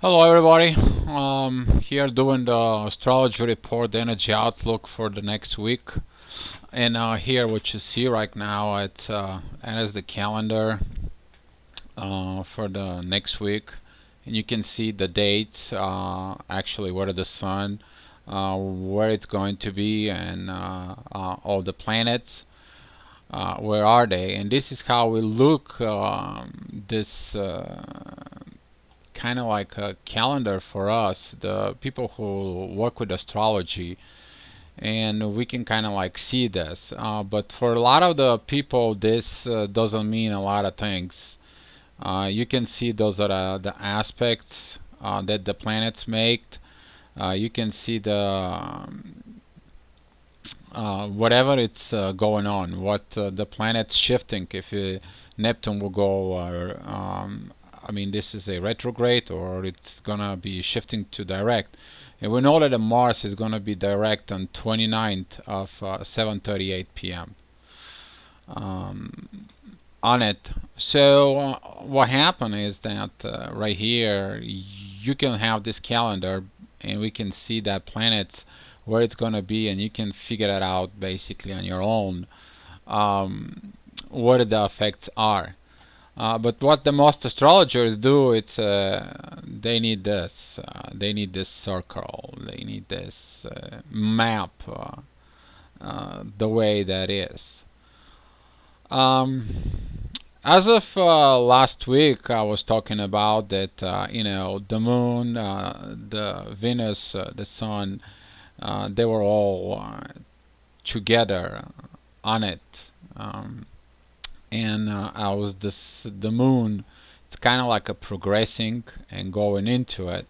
Hello everybody. Here doing the astrology report, the energy outlook for the next week. And here what you see right now, it is the calendar for the next week. And you can see the dates, actually where the sun, where it's going to be, and all the planets. Where are they? And this is how we look this kind of like a calendar for us, the people who work with astrology, and we can kind of like see this. But for a lot of the people, this doesn't mean a lot of things. You can see those are the aspects that the planets make. You can see the whatever it's going on, what the planets shifting. If Neptune will go, I mean, this is a retrograde, or it's gonna be shifting to direct. And we know that the Mars is gonna be direct on 29th of 7:38 p.m. On it. So what happened is that right here you can have this calendar, and we can see that planets where it's gonna be, and you can figure it out basically on your own, what the effects are. But what the most astrologers do, it's they need this. They need this circle. They need this map the way that is. Um, as of last week, I was talking about that. The moon, the Venus, the sun, they were all together on it. Um, and I was the moon. It's kind of like a progressing and going into it.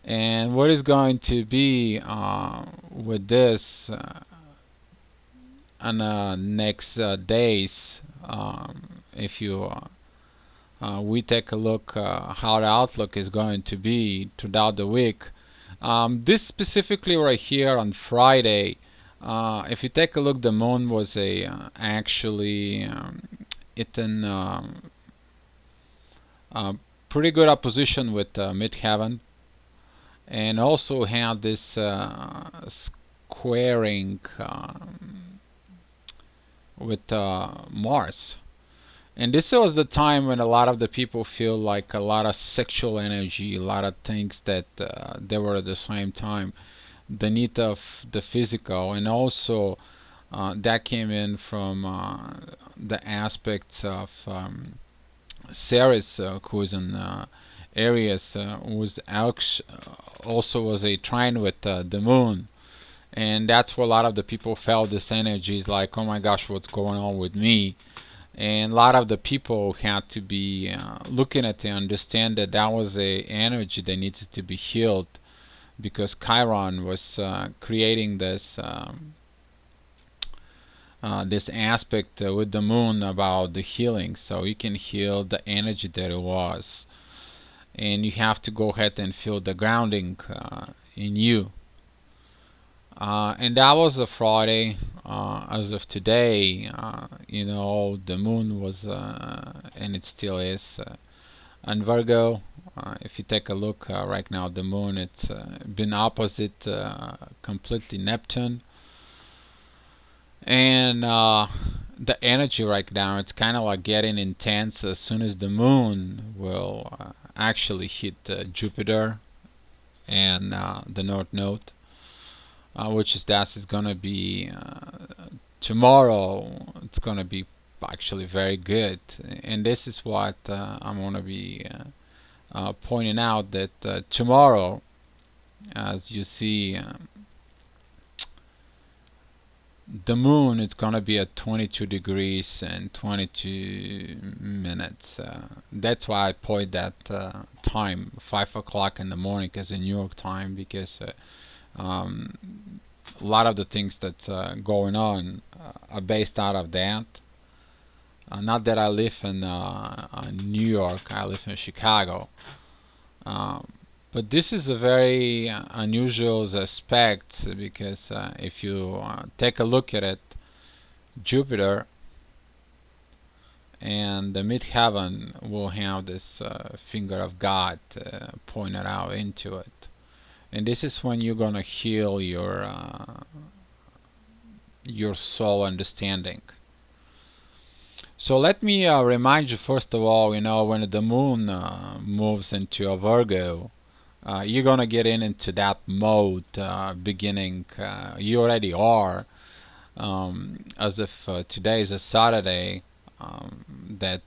And what is going to be with this on next days, if you we take a look how the outlook is going to be throughout the week. This specifically right here on Friday, if you take a look, the moon was a actually it in pretty good opposition with midheaven, and also had this squaring with Mars. And this was the time when a lot of the people feel like a lot of sexual energy, a lot of things that they were at the same time. The need of the physical, and also that came in from the aspects of Ceres, who's in Aries, was also was a trine with the moon, and that's where a lot of the people felt this energy is like, oh my gosh, what's going on with me? And a lot of the people had to be looking at it and understand that that was a energy that needed to be healed, because Chiron was creating this aspect with the moon about the healing, so you can heal the energy that it was, and you have to go ahead and feel the grounding in you. And that was a Friday. As of today, the moon was, and it still is, on Virgo. If you take a look right now, the moon, it's been opposite completely Neptune. And the energy right now, it's kind of like getting intense as soon as the moon will actually hit Jupiter and the North Node, which is that is gonna be tomorrow. It's gonna be actually very good, and this is what I'm gonna be pointing out, that tomorrow, as you see, the moon is gonna be at 22 degrees and 22 minutes. That's why I point that time, 5 o'clock in the morning, as in New York time, because um, a lot of the things that's going on are based out of that. Not that I live in New York, I live in Chicago. Uh, but this is a very unusual aspect, because if you take a look at it, Jupiter and the mid-heaven will have this finger of God pointed out into it. And this is when you're gonna heal your soul understanding. So let me remind you first of all, when the moon moves into a Virgo, you're gonna get into that mode beginning. You already are, as if today is a Saturday. That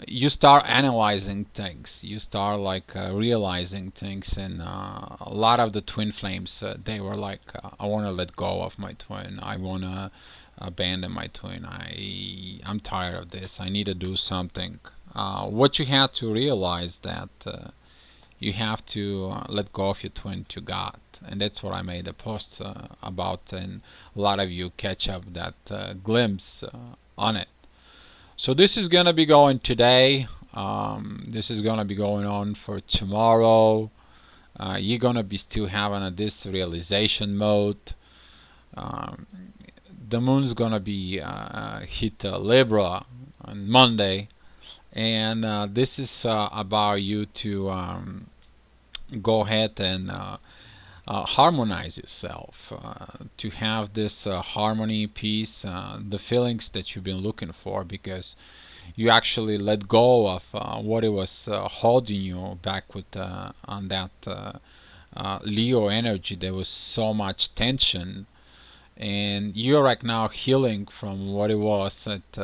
you start analyzing things. You start like realizing things, and a lot of the twin flames, they were like, I want to let go of my twin. I want to abandon my twin. I'm tired of this. I need to do something. What you have to realize that you have to let go of your twin to God, and that's what I made a post about, and a lot of you catch up that glimpse on it. So this is gonna be going today. This is gonna be going on for tomorrow. You're gonna be still having this realization mode. Um, the moon's gonna be hit Libra on Monday, and this is about you to go ahead and harmonize yourself, to have this harmony, peace, the feelings that you've been looking for, because you actually let go of what it was holding you back with on that Leo energy. There was so much tension, and you're right now healing from what it was at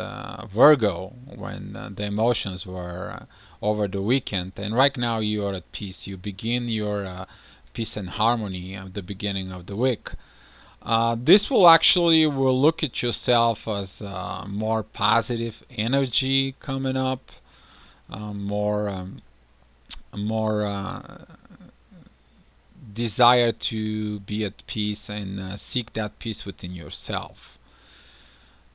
Virgo, when the emotions were over the weekend, and right now you are at peace. You begin your peace and harmony at the beginning of the week. This will look at yourself as more positive energy coming up, more desire to be at peace and seek that peace within yourself.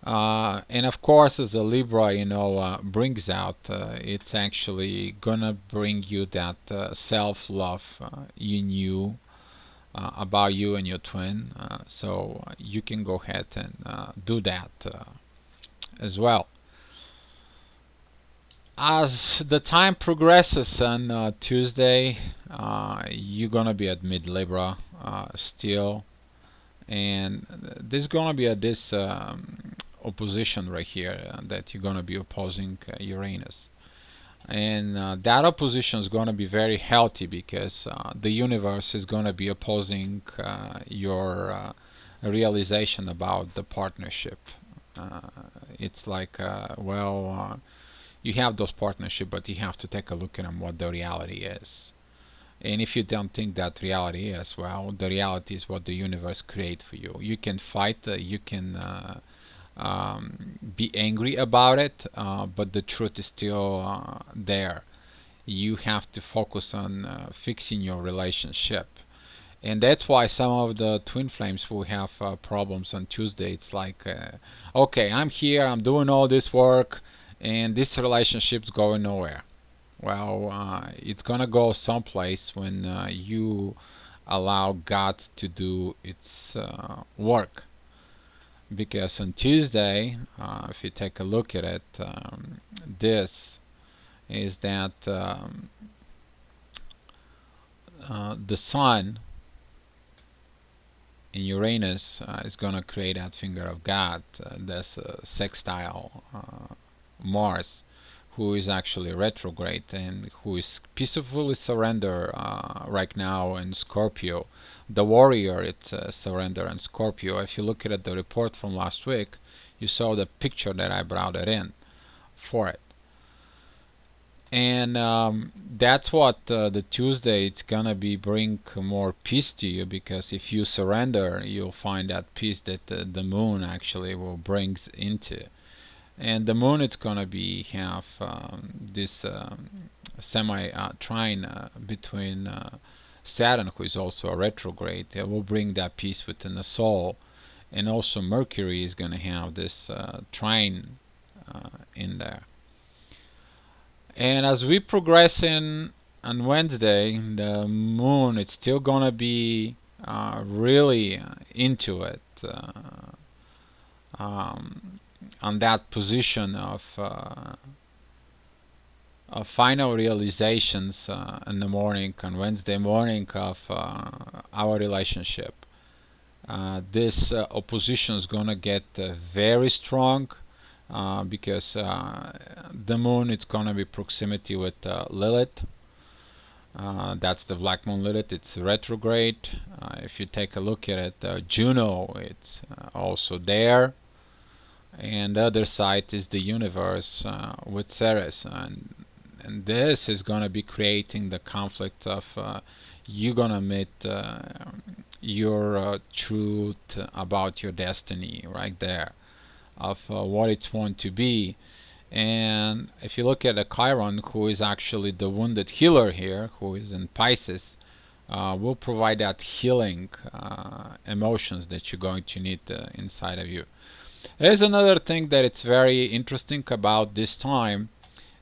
And of course, as a Libra, brings out, it's actually gonna bring you that self-love you knew about you and your twin. So you can go ahead and do that as well. As the time progresses on Tuesday, you're gonna be at mid Libra still, and there's gonna be this opposition right here that you're gonna be opposing Uranus, and that opposition is gonna be very healthy, because the universe is gonna be opposing your realization about the partnership. It's like, you have those partnerships, but you have to take a look at them, what the reality is. And if you don't think that reality is, well, the reality is what the universe create for you. You can fight, you can be angry about it, but the truth is still there. You have to focus on fixing your relationship. And that's why some of the twin flames will have problems on Tuesday. It's like, okay, I'm here, I'm doing all this work, and this relationship's going nowhere. Well, it's gonna go someplace when you allow God to do its work. Because on Tuesday, if you take a look at it, this is that the Sun in Uranus is going to create that finger of God, that's sextile Mars, who is actually retrograde and who is peacefully surrender right now in Scorpio. The warrior, it's surrender in Scorpio. If you look at the report from last week, you saw the picture that I brought it in for it. And that's what the Tuesday, it's gonna be bring more peace to you, because if you surrender, you'll find that peace that the moon actually will brings into. And the moon, it's gonna be have this semi trine between Saturn, who is also a retrograde. It will bring that peace within the soul, and also Mercury is gonna have this trine in there. And as we progress in on Wednesday, the moon, it's still gonna be really into it. Um, on that position of final realizations in the morning, on Wednesday morning of our relationship. This opposition is gonna get very strong because the moon is gonna be proximity with Lilith. That's the black moon Lilith. It's retrograde. If you take a look at it, Juno, it's also there, and the other side is the universe with Ceres, and this is gonna be creating the conflict of you gonna meet your truth about your destiny right there, of what it's want to be. And if you look at a Chiron, who is actually the wounded healer here, who is in Pisces, will provide that healing emotions that you're going to need inside of you. There's another thing that it's very interesting about this time.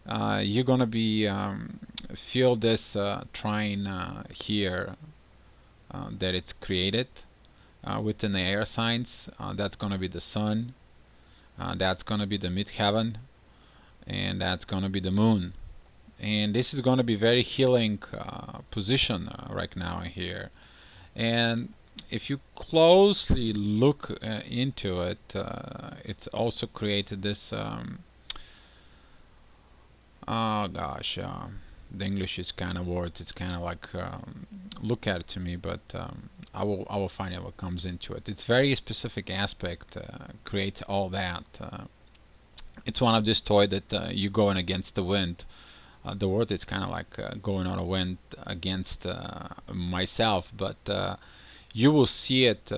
You're gonna be feel this trine here that it's created within the air signs. That's gonna be the sun. That's gonna be the midheaven, and that's gonna be the moon. And this is gonna be very healing position right now here. And if you closely look into it, it's also created this. Oh gosh, the English is kind of word. It's kind of like look at it to me, but I will find out what comes into it. It's very specific aspect creates all that. It's one of this toy that you going against the wind. The word is kind of like going on a wind against myself, but you will see it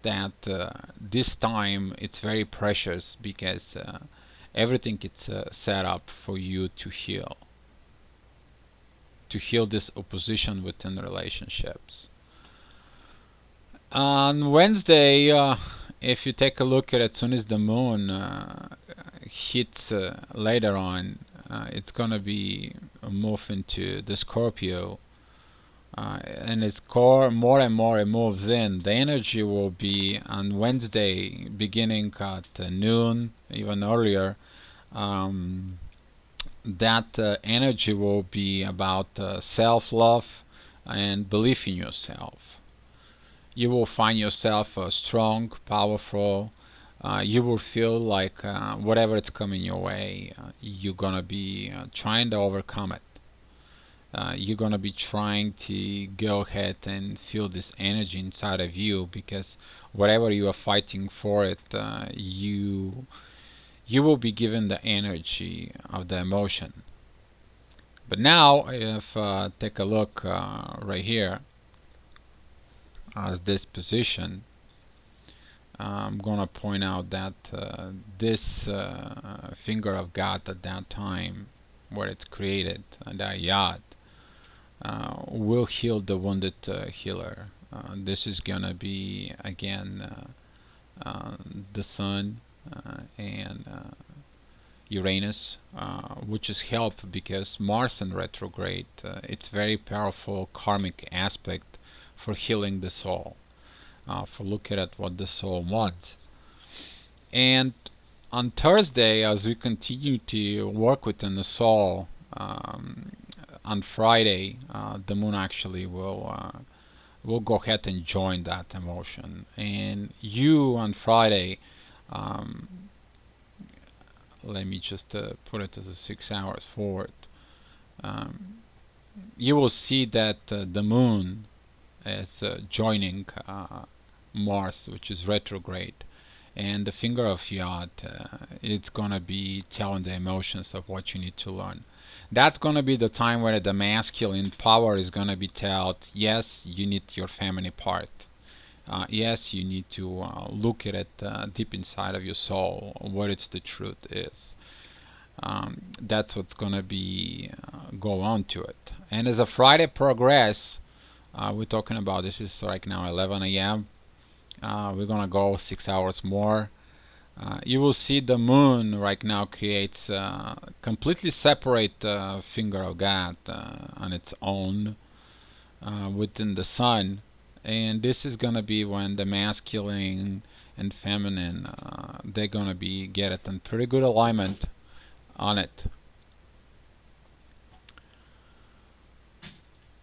that this time it's very precious because everything is set up for you to heal this opposition within the relationships. On Wednesday, if you take a look at it, as soon as the moon hits later on, it's gonna be a move into the Scorpio, and its core more and more it moves in. The energy will be on Wednesday, beginning at noon, even earlier. That energy will be about self-love and belief in yourself. You will find yourself strong, powerful. You will feel like whatever is coming your way, you're gonna be trying to overcome it. You're gonna be trying to go ahead and feel this energy inside of you, because whatever you are fighting for it, you will be given the energy of the emotion. But now, if take a look right here as this position, I'm gonna point out that this finger of God at that time, where it's created, that yod, will heal the wounded healer. This is gonna be again the sun and Uranus, which is help because Mars in retrograde. It's very powerful karmic aspect for healing the soul, for looking at what the soul wants. And on Thursday, as we continue to work within the soul, on Friday, the moon actually will go ahead and join that emotion. And you on Friday, let me just put it as a 6 hours forward. You will see that the moon is joining Mars, which is retrograde, and the finger of Yod, it's gonna be telling the emotions of what you need to learn. That's gonna be the time where the masculine power is gonna be told, yes, you need your feminine part. Yes, you need to look at it deep inside of your soul, what it's the truth is. That's what's gonna be go on to it. And as a Friday progress, we're talking about, this is right now 11 a.m. We're gonna go 6 hours more. You will see the moon right now creates completely separate finger of God on its own within the sun, and this is gonna be when the masculine and feminine, they're gonna be get it in pretty good alignment on it.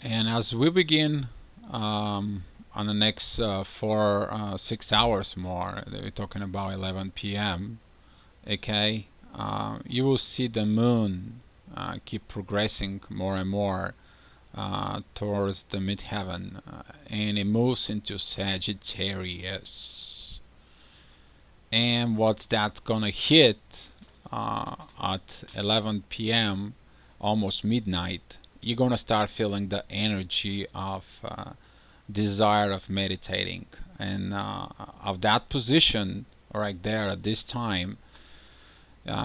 And as we begin on the next 6 hours more, we're talking about 11 p.m. Okay, you will see the moon keep progressing more and more towards the midheaven, and it moves into Sagittarius. And what's that gonna hit at 11 p.m., almost midnight? You're gonna start feeling the energy of desire of meditating, and of that position right there at this time.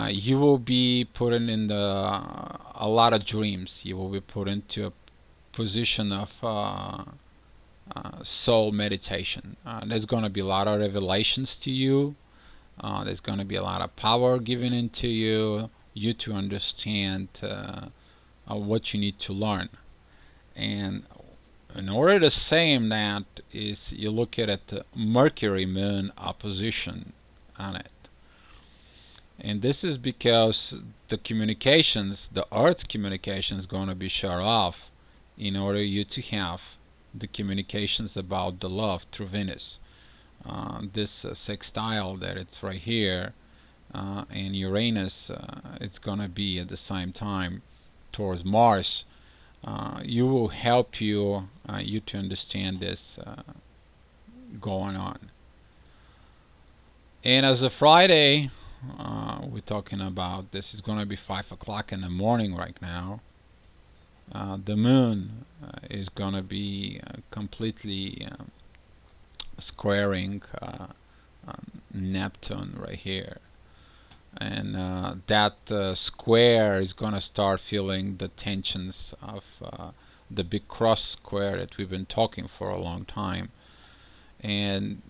You will be put in a lot of dreams. You will be put into a position of soul meditation. There's going to be a lot of revelations to you. There's going to be a lot of power given into you to understand what you need to learn. And in order to say that is you look at it, Mercury Moon opposition on it. And this is because the communications, the Earth communication is going to be shut off in order you to have the communications about the love through Venus. This sextile that it's right here, and Uranus, it's going to be at the same time towards Mars. You will help you to understand this going on. And as a Friday, we're talking about this is going to be 5 o'clock in the morning right now. The moon is going to be completely squaring Neptune right here. And that square is going to start feeling the tensions of the big cross square that we've been talking for a long time. And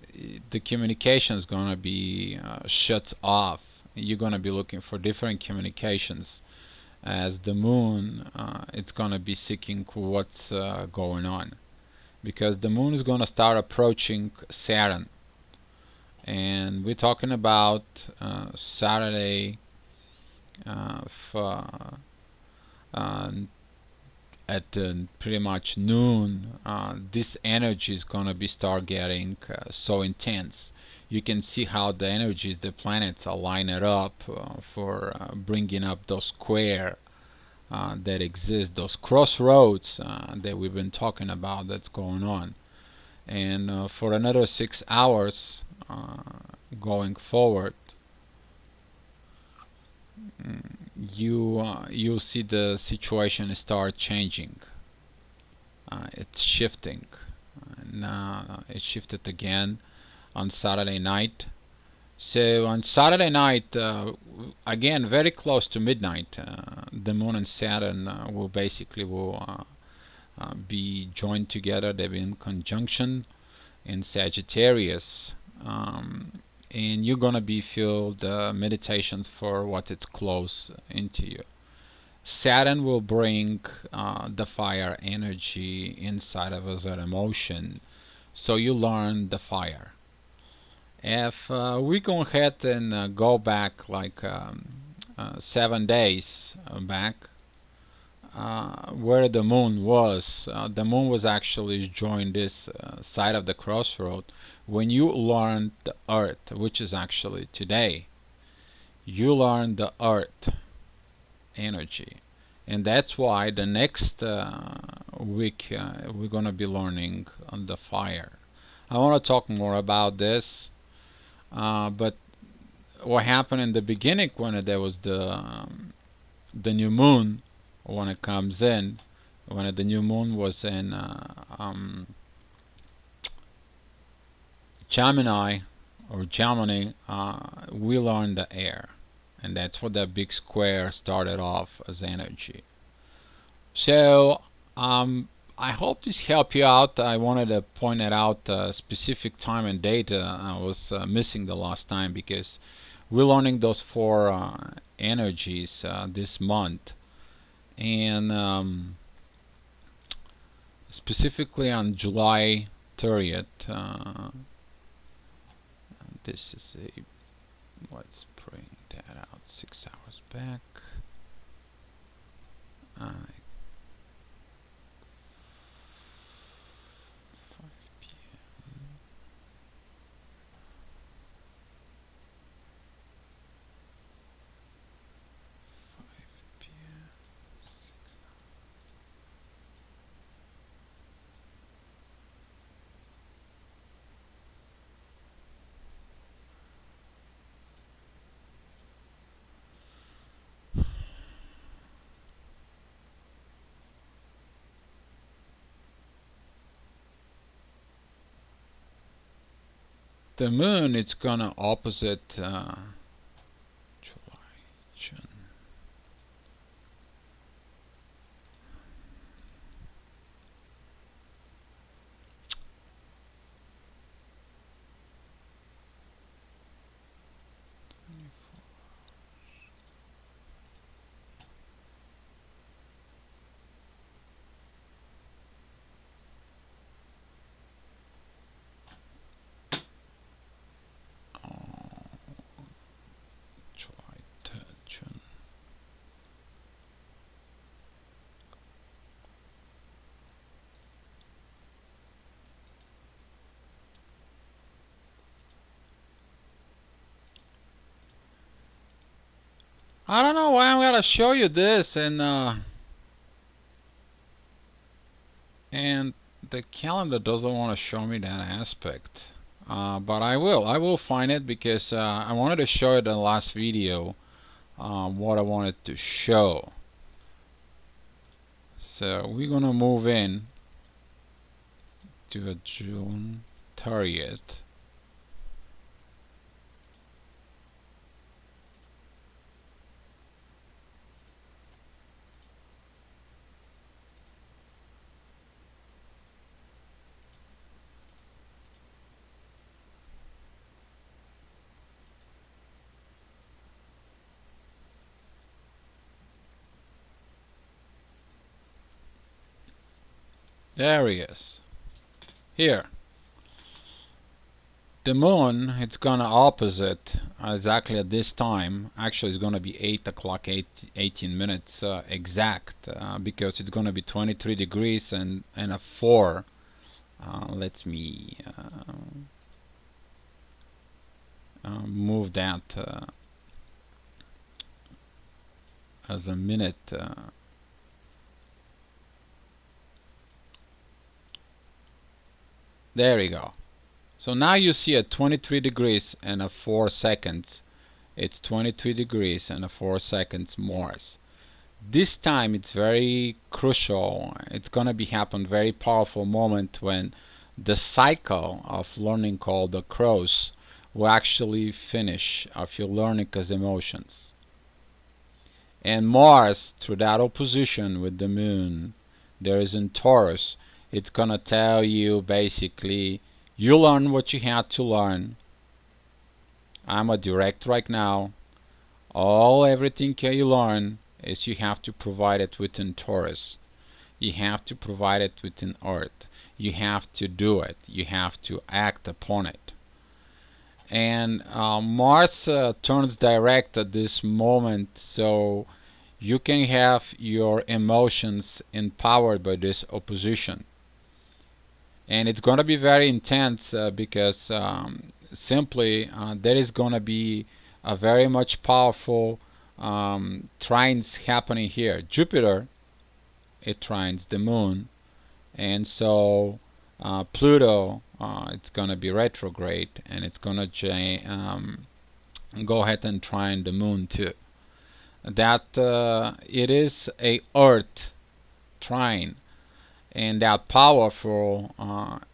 the communication is going to be shut off. You're going to be looking for different communications. As the moon, it's going to be seeking what's going on. Because the moon is going to start approaching Saturn. And we're talking about Saturday at pretty much noon. This energy is going to be start getting so intense. You can see how the energies, the planets are lined up for bringing up those square that exist, those crossroads that we've been talking about that's going on. And for another 6 hours going forward, you'll see the situation start changing. It's shifting. Now it shifted again on Saturday night. So on Saturday night, again very close to midnight, the Moon and Saturn will basically be joined together. They'll be in conjunction in Sagittarius, and you're gonna be filled meditations for what it's close into you. Saturn will bring the fire energy inside of us, that emotion, so you learn the fire. If we go ahead and go back like 7 days back, where the moon was actually joined this side of the crossroad when you learned the earth, which is actually today. You learn the earth energy, and that's why the next week we're going to be learning on the fire. I want to talk more about this, but what happened in the beginning when there was the new moon, when it comes in, when the new moon was in Gemini, we learned the air, and that's what that big square started off as energy. So I hope this helped you out. I wanted to point it out specific time and date. I was missing the last time because we're learning those four energies this month, and specifically on July 30th. This is a, let's bring that out 6 hours back. Uh, 5 p.m. 5 p.m. The moon, it's gonna opposite July, June. July, June. I don't know why I'm gonna show you this, and the calendar doesn't want to show me that aspect. But I will. I will find it because I wanted to show it in the last video what I wanted to show. So we're gonna move in to a June 30th. There he is. Here. The moon, it's gonna opposite exactly at this time. Actually, it's gonna be 8 o'clock, 18 minutes exact, because it's gonna be 23 degrees and a 4. Let me move that as a minute. There we go. So now you see at 23 degrees and a 4 seconds. It's 23 degrees and a 4 seconds Mars. This time it's very crucial. It's gonna be happen very powerful moment when the cycle of learning called the cross will actually finish of your learning as emotions. And Mars, through that opposition with the moon, there is in Taurus, it's gonna tell you basically you learn what you had to learn. I'm a direct right now. Everything can you learn is you have to provide it within Taurus. You have to provide it within Earth. You have to do it. You have to act upon it. And Mars turns direct at this moment, so you can have your emotions empowered by this opposition. And it's going to be very intense because simply there is going to be a very much powerful trines happening here. Jupiter, it trines the moon, and so Pluto, it's going to be retrograde, and it's going to go ahead and trine the moon too. That it is a Earth trine, and that powerful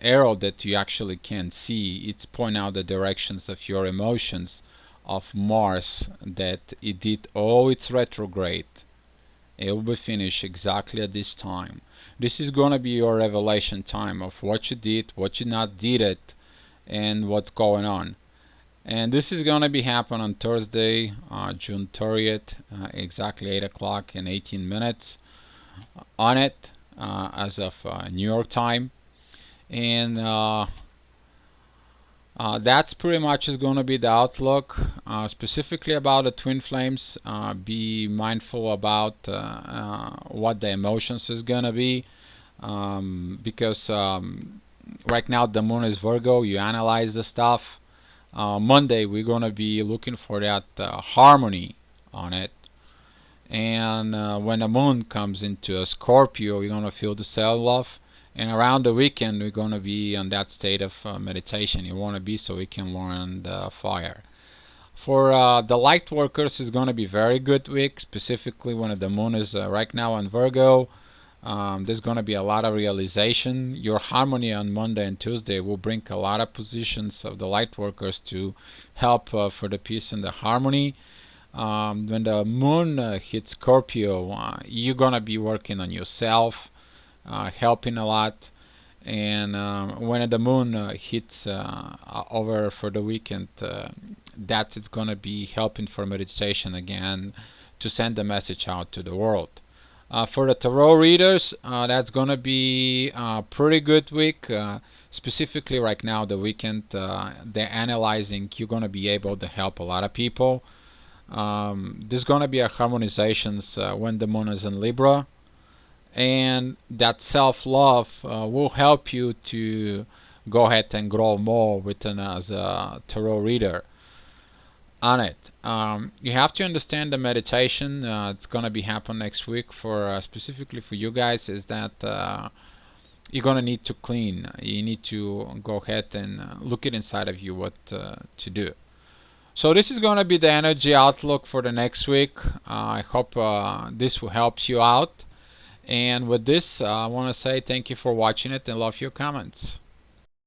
arrow that you actually can see, it's pointing out the directions of your emotions of Mars, that it did all its retrograde. It will be finished exactly at this time. This is going to be your revelation time of what you did, what you not did it, and what's going on. And this is going to be happen on Thursday, June 30th, exactly 8 o'clock and 18 minutes on it, as of New York time. And That's pretty much is going to be the outlook. Specifically about the twin flames, be mindful about what the emotions is going to be, because right now the moon is Virgo. You analyze the stuff. Monday we're going to be looking for that harmony on it. And when the moon comes into a Scorpio, you're going to feel the self-love. And around the weekend, we're going to be on that state of meditation you want to be, so we can learn the fire. For the light workers, it's going to be very good week, specifically when the moon is right now in Virgo. There's going to be a lot of realization. Your harmony on Monday and Tuesday will bring a lot of positions of the light workers to help for the peace and the harmony. When the moon hits Scorpio, you're gonna be working on yourself, helping a lot. And when the moon hits over for the weekend, that is gonna be helping for meditation again to send the message out to the world. For the tarot readers, that's gonna be a pretty good week. Specifically, right now, the weekend, they're analyzing. You're gonna be able to help a lot of people. There's gonna be a harmonizations when the moon is in Libra, and that self-love will help you to go ahead and grow more within as a tarot reader on it. You have to understand the meditation. It's gonna be happen next week for specifically for you guys. Is that you're gonna need to clean. You need to go ahead and look it inside of you what to do. So this is going to be the energy outlook for the next week. I hope this will help you out. And with this, I want to say thank you for watching it and love your comments.